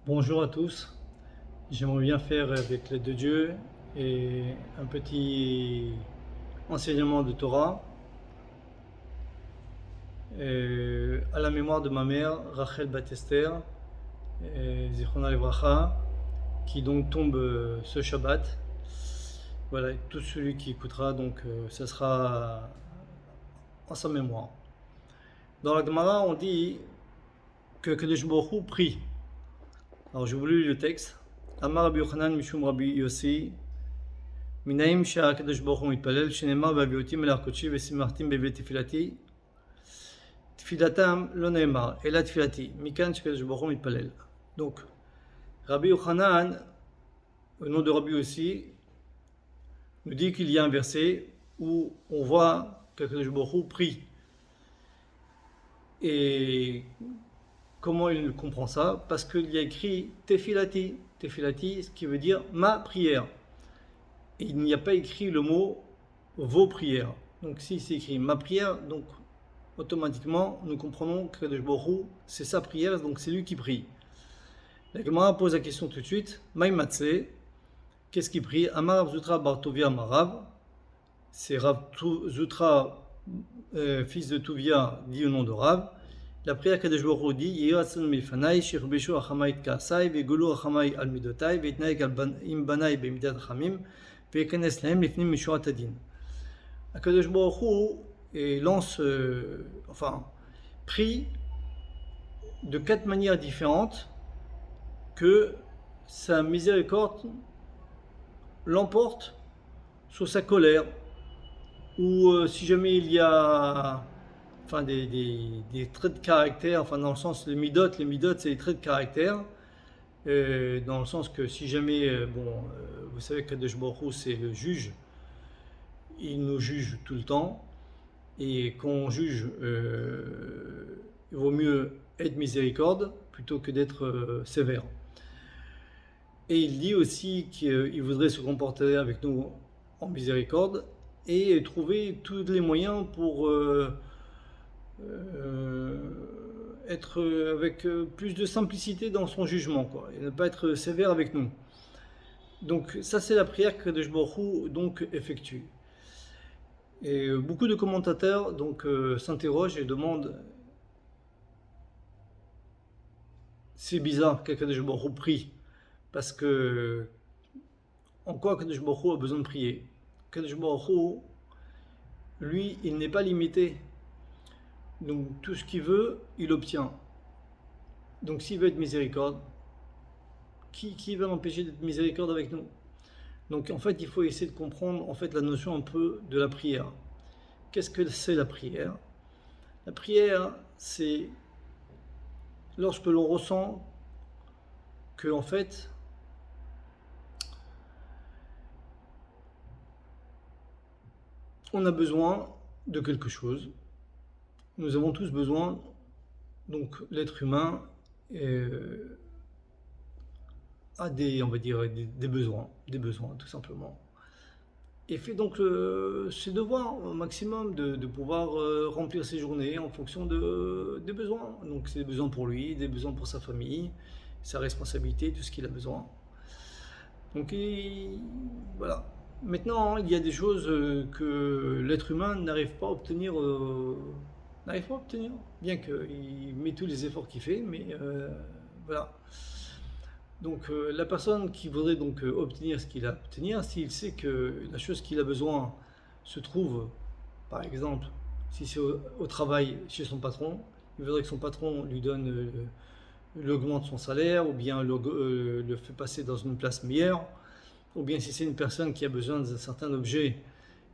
Bonjour à tous. J'aimerais bien faire avec l'aide de Dieu et un petit enseignement de Torah à la mémoire de ma mère, Rachel Batester, Zichrona Levracha, qui donc tombe ce Shabbat. Voilà, tout celui qui écoutera, donc ça sera en sa mémoire. Dans la Gemara, on dit que Kadosh Baruch Hu prie. Alors je vous lis le texte. Amar Rabbi Yochanan Mishum Rabbi Yossi מנעים שהקדוש ברוך הוא מתפלל, שנאמר והביאותים אל הר קודשי ושימחתים בבית תפילתי. תפילתם לא נאמר, אלא תפילתי. מכאן שהקדוש ברוך הוא מתפלל. Donc, Rabbi Yochanan, au nom de Rabbi aussi, nous dit qu'il y a un verset où on voit que Kadosh Baruch Hu prie. Et comment il comprend ça? Parce qu'il y a écrit Tefilati, Tefilati, ce qui veut dire ma prière. Et il n'y a pas écrit le mot vos prières. Donc si c'est écrit ma prière, donc automatiquement nous comprenons que Kadosh Baruch Hu, c'est sa prière, donc c'est lui qui prie. La Gemara pose la question tout de suite. Maïmatse, qu'est-ce qu'il prie? Amar Rav Zutra bar Tovia Marav. C'est Rav Zutra, fils de Tovia, dit au nom de Rav. La prière Kadosh Baruch Hu dit Yiratzon milfanai, shirbeshu achamai tkasai, vegulu achamai al midotai, veitnaik im banai bemidat chamim. Akadosh Baruch Hu lance, prie de 4 manières différentes que sa miséricorde l'emporte sur sa colère, ou si jamais il y a des traits de caractère, dans le sens les midot c'est des traits de caractère. Dans le sens que si jamais, vous savez que Kadosh Baruch Hu c'est le juge, il nous juge tout le temps, et quand on juge, il vaut mieux être miséricorde plutôt que d'être sévère. Et il dit aussi qu'il voudrait se comporter avec nous en miséricorde et trouver tous les moyens pour être avec plus de simplicité dans son jugement, et ne pas être sévère avec nous. Donc ça c'est la prière que Kadosh Baruch Hu donc effectue. Et beaucoup de commentateurs donc s'interrogent et demandent, c'est bizarre que Kadosh Baruch Hu prie, parce que en quoi Kadosh Baruch Hu a besoin de prier? Kadosh Baruch Hu, lui, il n'est pas limité. Donc tout ce qu'il veut, il obtient. Donc s'il veut être miséricorde, qui va l'empêcher d'être miséricorde avec nous? Donc en fait, il faut essayer de comprendre en fait la notion un peu de la prière. Qu'est-ce que c'est la prière? La prière, c'est lorsque l'on ressent que en fait on a besoin de quelque chose. Nous avons tous besoin, donc l'être humain a des besoins tout simplement. Et fait donc ses devoirs au maximum de pouvoir remplir ses journées en fonction des besoins. Donc c'est des besoins pour lui, des besoins pour sa famille, sa responsabilité, tout ce qu'il a besoin. Donc voilà. Maintenant, il y a des choses que l'être humain n'arrive pas à obtenir, bien qu'il met tous les efforts qu'il fait, mais voilà. Donc la personne qui voudrait donc obtenir ce qu'il a à obtenir, s'il sait que la chose qu'il a besoin se trouve, par exemple, si c'est au travail chez son patron, il voudrait que son patron lui donne, lui augmente son salaire, ou bien le fait passer dans une place meilleure, ou bien si c'est une personne qui a besoin d'un certain objet,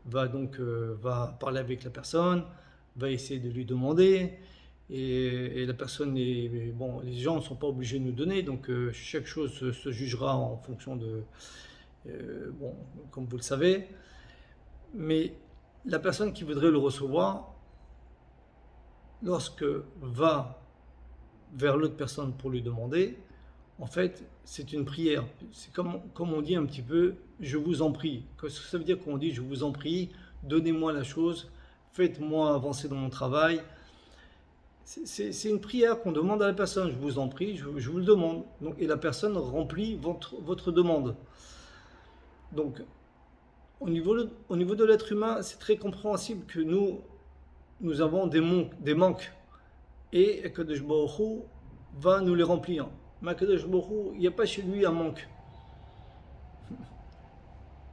va parler avec la personne, va essayer de lui demander, et la personne les gens ne sont pas obligés de nous donner, donc chaque chose se jugera en fonction de, comme vous le savez, mais la personne qui voudrait le recevoir, lorsque va vers l'autre personne pour lui demander, en fait, c'est une prière. C'est comme on dit un petit peu, je vous en prie. Qu'est-ce que ça veut dire quand on dit je vous en prie, donnez-moi la chose, faites-moi avancer dans mon travail? C'est une prière qu'on demande à la personne. Je vous en prie, je vous le demande. Donc, et la personne remplit votre demande. Donc, au niveau de l'être humain, c'est très compréhensible que nous avons des manques. Et Akadosh Baruch Hu va nous les remplir. Mais Akadosh Baruch Hu, il n'y a pas chez lui un manque.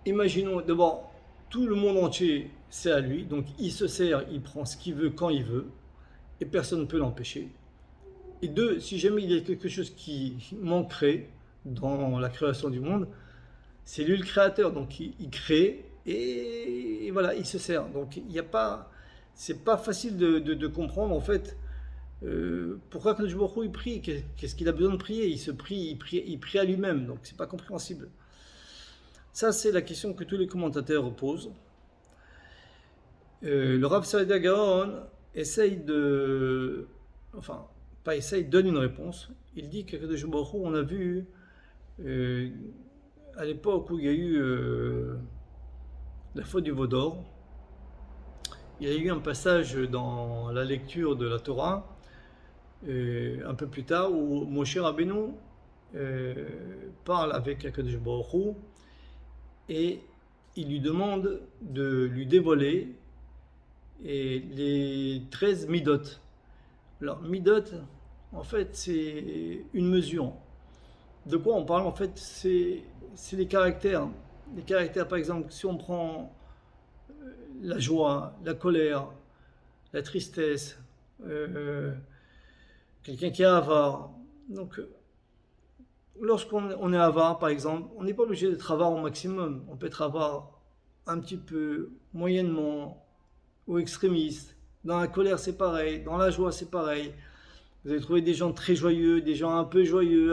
Imaginons d'abord, tout le monde entier, c'est à lui. Donc, il se sert, il prend ce qu'il veut quand il veut. Et personne ne peut l'empêcher. Et deux, si jamais il y a quelque chose qui manquerait dans la création du monde, c'est lui le créateur, donc il crée et voilà, il se sert. Donc il n'y a pas, c'est pas facile de comprendre en fait pourquoi Kadosh Baruch Hu il prie, qu'est-ce qu'il a besoin de prier, il prie à lui-même, donc c'est pas compréhensible. Ça c'est la question que tous les commentateurs posent. Le Rav Saadia Gaon essaye enfin, pas essaye, donne une réponse. Il dit que Kadosh Baruch Hu, on a vu à l'époque où il y a eu la faute du veau d'or, il y a eu un passage dans la lecture de la Torah, un peu plus tard, où Moshe Rabbeinu parle avec Kadosh Baruch Hu et il lui demande de lui dévoiler les 13 midot. Alors, midot, en fait, c'est une mesure. De quoi on parle? En fait, c'est les caractères. Les caractères, par exemple, si on prend la joie, la colère, la tristesse, quelqu'un qui est avare. Donc, lorsqu'on est avare, par exemple, on n'est pas obligé d'être avare au maximum. On peut être avare un petit peu, moyennement, ou extrémiste. Dans la colère, c'est pareil. Dans la joie, c'est pareil. Vous allez trouver des gens très joyeux, des gens un peu joyeux,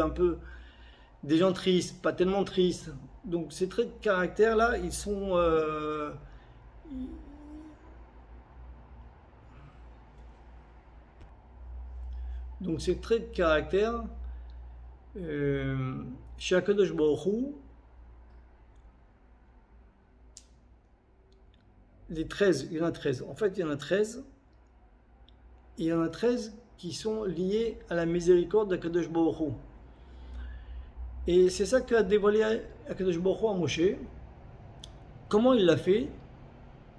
des gens tristes, pas tellement tristes. Donc ces traits de caractère là, ils sont donc ces traits de caractère chez Akadosh Baruch Hu, les 13, il y en a 13. En fait, il y en a 13. Et il y en a 13 qui sont liés à la miséricorde d'Akadosh Baruch Hu. Et c'est ça qu'a dévoilé Akadosh Baruch Hu à Moshe. Comment il l'a fait?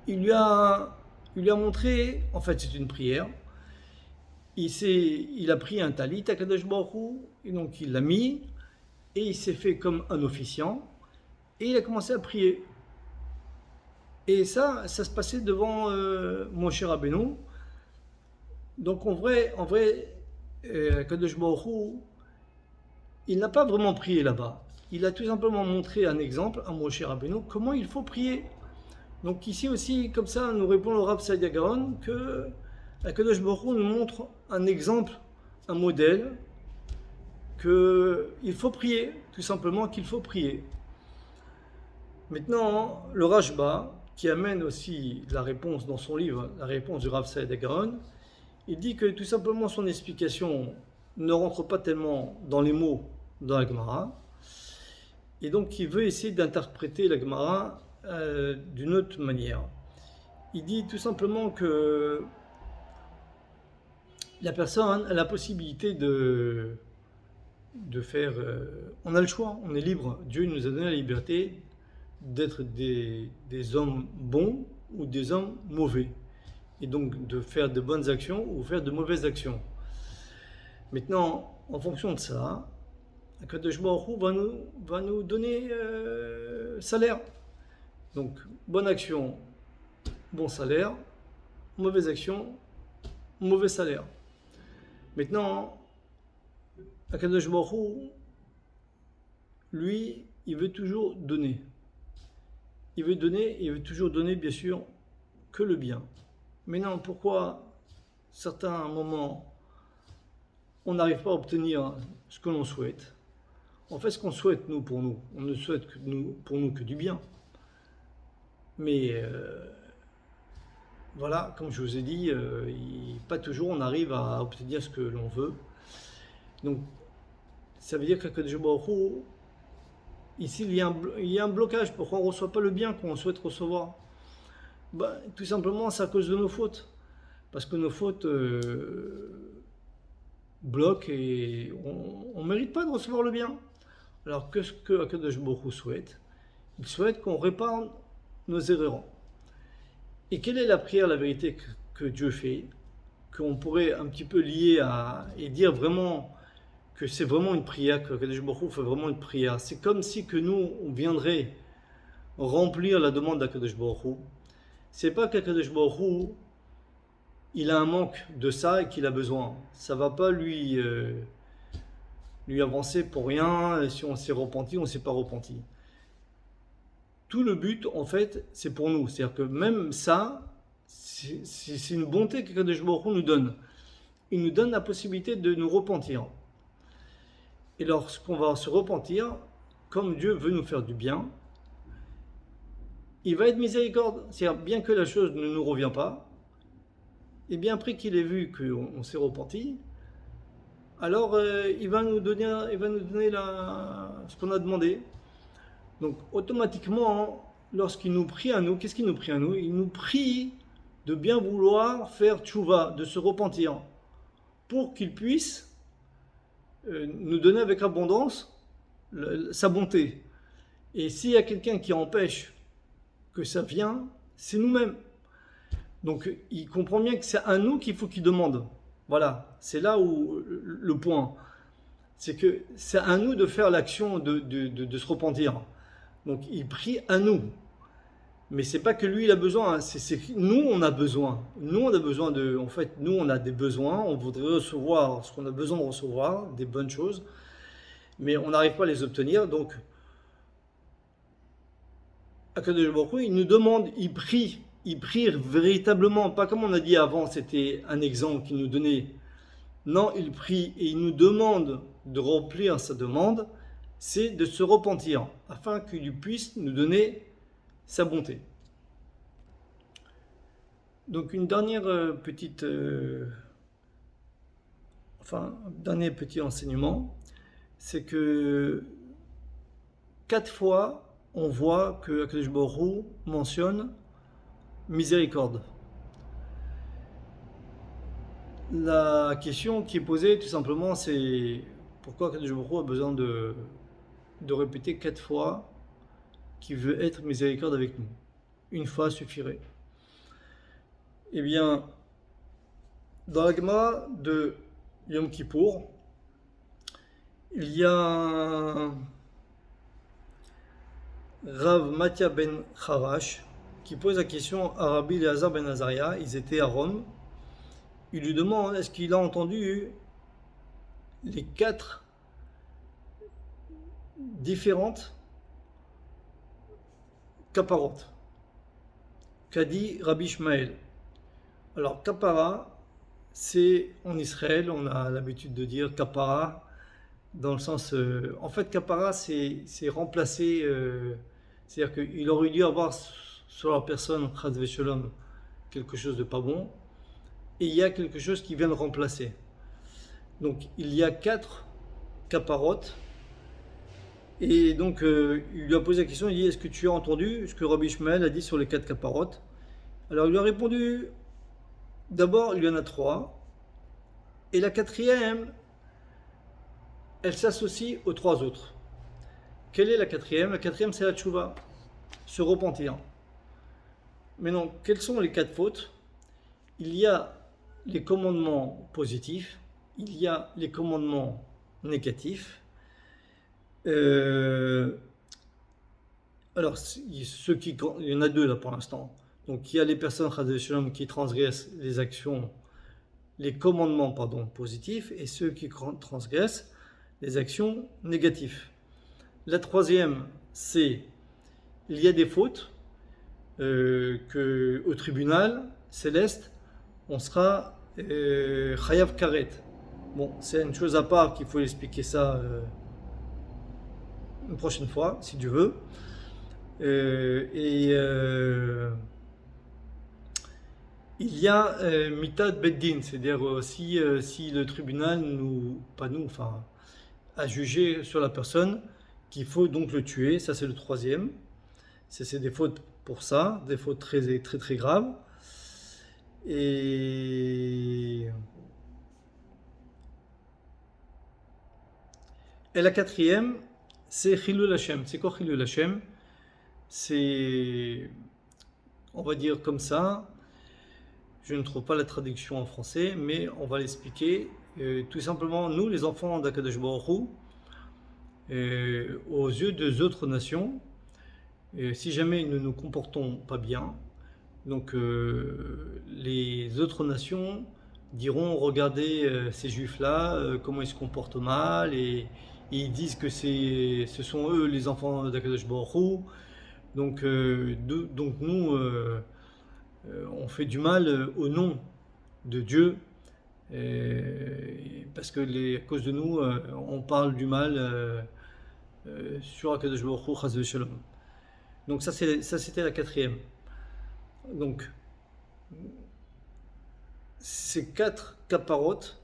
Il lui a montré, en fait c'est une prière, il a pris un talit Akadosh Baruch Hu, et donc il l'a mis, et il s'est fait comme un officiant, et il a commencé à prier. Et ça se passait devant Moshe Rabbeinu. Donc en vrai, Akadosh Baruch Hu, il n'a pas vraiment prié là-bas. Il a tout simplement montré un exemple à Moshe Rabbeinu comment il faut prier. Donc ici aussi, comme ça, nous répond le Rav Saadia Gaon que Akadosh Baruch Hu nous montre un exemple, un modèle, qu'il faut prier, tout simplement qu'il faut prier. Maintenant, le Rashba, qui amène aussi la réponse dans son livre, la réponse du Rav Saadia Gaon, il dit que tout simplement son explication ne rentre pas tellement dans les mots dans la Gemara, et donc il veut essayer d'interpréter la Gemara d'une autre manière. Il dit tout simplement que la personne a la possibilité de faire... on a le choix, on est libre. Dieu nous a donné la liberté d'être des hommes bons ou des hommes mauvais. Et donc de faire de bonnes actions ou faire de mauvaises actions. Maintenant, en fonction de ça, Akadosh Baruch Hu va nous donner salaire. Donc, bonne action, bon salaire, mauvaise action, mauvais salaire. Maintenant, Akadosh Baruch Hu, lui, il veut toujours donner. Il veut toujours donner, bien sûr, que le bien. Maintenant, pourquoi certains moments on n'arrive pas à obtenir ce que l'on souhaite? On fait ce qu'on souhaite, nous, pour nous. On ne souhaite pour nous que du bien. Mais voilà, comme je vous ai dit, pas toujours on arrive à obtenir ce que l'on veut. Donc, ça veut dire qu'Akadosh Baruch Hu, ici, il y a un blocage. Pourquoi on ne reçoit pas le bien qu'on souhaite recevoir? Tout simplement, c'est à cause de nos fautes. Parce que nos fautes, bloque et on ne mérite pas de recevoir le bien. Alors que ce que Akadosh Baruch Hu souhaite, il souhaite qu'on répare nos erreurs. Et quelle est la prière, la vérité que Dieu fait, qu'on pourrait un petit peu lier et dire vraiment que c'est vraiment une prière, que Akadosh Baruch Hu fait vraiment une prière. C'est comme si que nous, on viendrait remplir la demande d'Akadosh Baruch Hu. C'est pas qu'Akadosh Baruch Hu, il a un manque de ça et qu'il a besoin. Ça va pas lui avancer pour rien. Si on s'est repenti, on ne s'est pas repenti. Tout le but, en fait, c'est pour nous. C'est-à-dire que même ça, c'est une bonté qu'Akadosh Baruch Hu nous donne. Il nous donne la possibilité de nous repentir. Et lorsqu'on va se repentir, comme Dieu veut nous faire du bien, il va être miséricorde. C'est-à-dire, bien que la chose ne nous revient pas, et bien après qu'il ait vu qu'on s'est repenti, alors il va nous donner ce qu'on a demandé. Donc automatiquement, lorsqu'il nous prie à nous, qu'est-ce qu'il nous prie à nous? Il nous prie de bien vouloir faire tchouva, de se repentir, pour qu'il puisse nous donner avec abondance sa bonté. Et s'il y a quelqu'un qui empêche que ça vienne, c'est nous-mêmes. Donc il comprend bien que c'est à nous qu'il faut qu'il demande. Voilà, c'est là où le point. C'est que c'est à nous de faire l'action de se repentir. Donc il prie à nous. Mais c'est pas que lui il a besoin, c'est que nous on a besoin. Nous on a besoin en fait, nous on a des besoins, on voudrait recevoir ce qu'on a besoin de recevoir, des bonnes choses, mais on n'arrive pas à les obtenir. Donc Akadosh Baruch Hu, il nous demande, il prie véritablement, pas comme on a dit avant, c'était un exemple qu'il nous donnait. Non, il prie et il nous demande de remplir sa demande, c'est de se repentir, afin qu'il puisse nous donner sa bonté. Donc une dernière dernier petit enseignement, c'est que 4 fois on voit que Akadosh Baruch Hu mentionne miséricorde. La question qui est posée tout simplement, c'est pourquoi Akadosh Baruch Hu a besoin de répéter 4 fois qu'il veut être miséricorde avec nous. Une fois suffirait. Eh bien, dans la Gemara de Yom Kippour, il y a Rav Matia ben Charash qui pose la question à Rabbi Elazar ben Azaria. Ils étaient à Rome. Il lui demande est-ce qu'il a entendu les 4 différentes kaparotes qu'a dit Rabbi Ishmael. Alors kapara, c'est en Israël, on a l'habitude de dire kapara dans le sens en fait kapara c'est remplacer c'est-à-dire qu'il aurait dû avoir sur la personne chas v'sholom quelque chose de pas bon et il y a quelque chose qui vient de remplacer. Donc il y a 4 kaparotes et donc il lui a posé la question, il dit est-ce que tu as entendu ce que Rabbi Ishmael a dit sur les 4 kaparotes? Alors il lui a répondu d'abord il y en a 3 et la 4e elle s'associe aux 3 autres. Quelle est la 4e? La 4e c'est la tchouva, se repentir. Maintenant, quelles sont les 4 fautes? Il y a les commandements positifs, il y a les commandements négatifs. Alors, il y en a 2 là pour l'instant. Donc, il y a les personnes qui transgressent les commandements positifs, et ceux qui transgressent les actions négatives. La 3e, c'est il y a des fautes que au tribunal céleste, on sera chayav karet. Bon, c'est une chose à part qu'il faut expliquer ça une prochaine fois, si Dieu veut. Il y a mitad beddin, c'est-à-dire si le tribunal a jugé sur la personne, qu'il faut donc le tuer, ça c'est le 3e. C'est des fautes pour ça, des fautes très très très graves. Et Et la quatrième, c'est Chilul Hashem. C'est quoi Chilul Hashem? C'est, on va dire comme ça, je ne trouve pas la traduction en français, mais on va l'expliquer. Tout simplement, nous, les enfants d'Akadosh Baruch Hu, aux yeux des autres nations, si jamais nous ne nous comportons pas bien, donc les autres nations diront regardez ces juifs-là, comment ils se comportent mal, et ils disent que ce sont eux les enfants d'Akadosh Baruch Hu. Donc nous, on fait du mal au nom de Dieu, parce que à cause de nous, on parle du mal sur Akadosh Baruch Hu, Chas v'Shalom. Donc ça c'était la quatrième. Donc ces 4 caparotes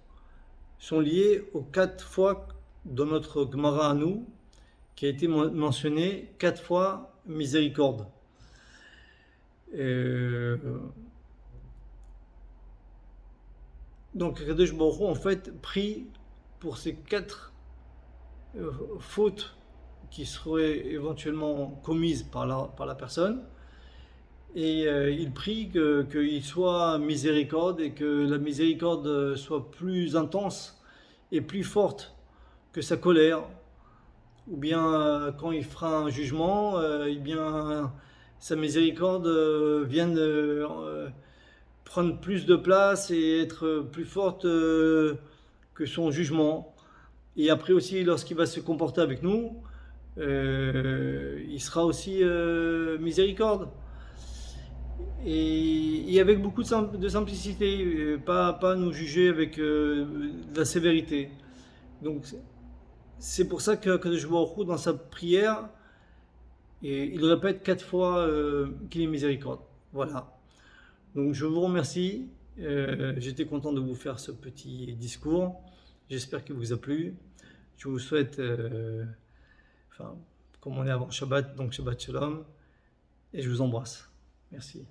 sont liées aux 4 fois dans notre Gemara à nous, qui a été mentionné 4 fois miséricorde. Donc Kadosh Baruch Hu en fait prie pour ces 4 fautes qui seraient éventuellement commises par la personne, et il prie qu'il soit miséricorde, et que la miséricorde soit plus intense et plus forte que sa colère, ou bien quand il fera un jugement, eh bien sa miséricorde vienne prendre plus de place et être plus forte que son jugement. Et après aussi, lorsqu'il va se comporter avec nous, il sera aussi miséricorde. Et avec beaucoup de simplicité, pas nous juger avec de la sévérité. Donc c'est pour ça que Kadosh Baruch Hu, dans sa prière, il répète 4 fois qu'il est miséricorde. Voilà. Donc je vous remercie. J'étais content de vous faire ce petit discours. J'espère qu'il vous a plu. Je vous souhaite, comme on est avant Shabbat, donc Shabbat Shalom. Et je vous embrasse. Merci.